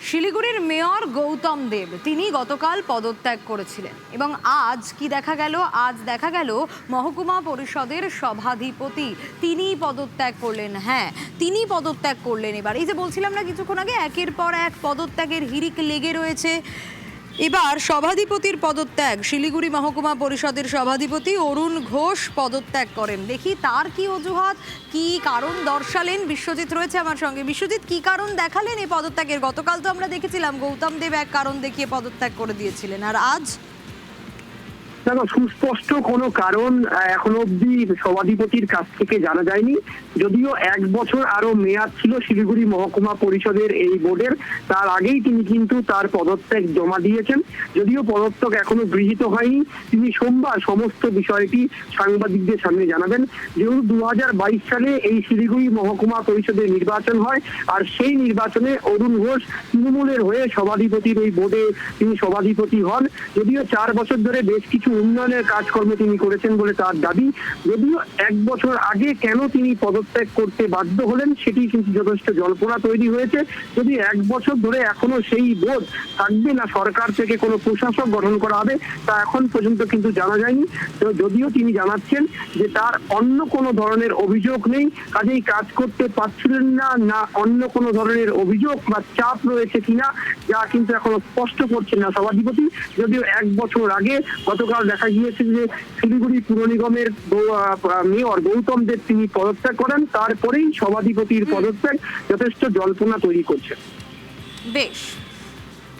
শিলিগুড়ির মেয়র গৌতম দেব তিনি গতকাল পদত্যাগ করেছিলেন এবং আজ কি দেখা গেল? আজ দেখা গেল মহকুমা পরিষদের সভাধিপতি তিনি পদত্যাগ করলেন। হ্যাঁ, তিনি পদত্যাগ করলেন। এবার এই যে বলছিলাম না কিছুক্ষণ আগে, একের পর এক পদত্যাগের হিড়িক লেগে রয়েছে। এবার সভাধিপতির পদত্যাগ, শিলিগুড়ি মহকুমা পরিষদের সভাধিপতি অরুণ ঘোষ পদত্যাগ করেন। দেখি তার কি অজুহাত, কি কারণ দর্শালেন। বিশ্বজিৎ রয়েছে আমার সঙ্গে। বিশ্বজিৎ, কি কারণ দেখালেন এই পদত্যাগের? গতকাল তো আমরা দেখেছিলাম গৌতম দেব এক কারণ দেখিয়ে পদত্যাগ করে দিয়েছিলেন, আর আজ দেখো, সুস্পষ্ট কোনো কারণ এখনো অব্দি সভাধিপতির কাছ থেকে জানা যায়নি। যদিও 1 বছর আরো মেয়াদ ছিল শিলিগুড়ি মহকুমা পরিষদের এই বোর্ডের, তার আগেই তিনি কিন্তু তার পদত্যাগ জমা দিয়েছেন। যদিও পদত্যাগ এখনো গৃহীত হয়নি, তিনি সোমবার সমস্ত বিষয়টি সাংবাদিকদের সামনে জানাবেন। যেহেতু 2022 সালে এই শিলিগুড়ি মহকুমা পরিষদের নির্বাচন হয়, আর সেই নির্বাচনে অরুণ ঘোষ তৃণমূলের হয়ে সভাধিপতির এই বোর্ডে তিনি সভাধিপতি হন। যদিও 4 বছর ধরে বেশ কিছু উন্নয়নের কাজকর্ম তিনি করেছেন বলে তার দাবি। যদিও 1 বছর আগে কেন তিনি পদত্যাগ করতে বাধ্য হলেন সেটি কিন্তু যথেষ্ট জল্পনা তৈরি হয়েছে। যদি 1 বছর ধরে এখনো সেই বোর্ড থাকবে না সরকার থেকে কোনো প্রশাসক গঠন করা হবে, তা এখন পর্যন্ত কিন্তু জানা যায়নি। তো যদিও তিনি জানাচ্ছেন যে তার অন্য কোনো ধরনের অভিযোগ নেই, কাজেই কাজ করতে পারছিলেন না, না অন্য কোনো ধরনের অভিযোগ বা চাপ রয়েছে কিনা, যা কিন্তু এখনো স্পষ্ট করছেন না সভাধিপতি। যদিও 1 বছর আগে গতকাল দেখা গিয়েছে যে শিলিগুড়ি পুর নিগমের মেয়র গৌতম দেব তিনি পদত্যাগ করেন, তারপরেই সভাধিপতির পদত্যাগ যথেষ্ট জল্পনা তৈরি করছে। বেশ।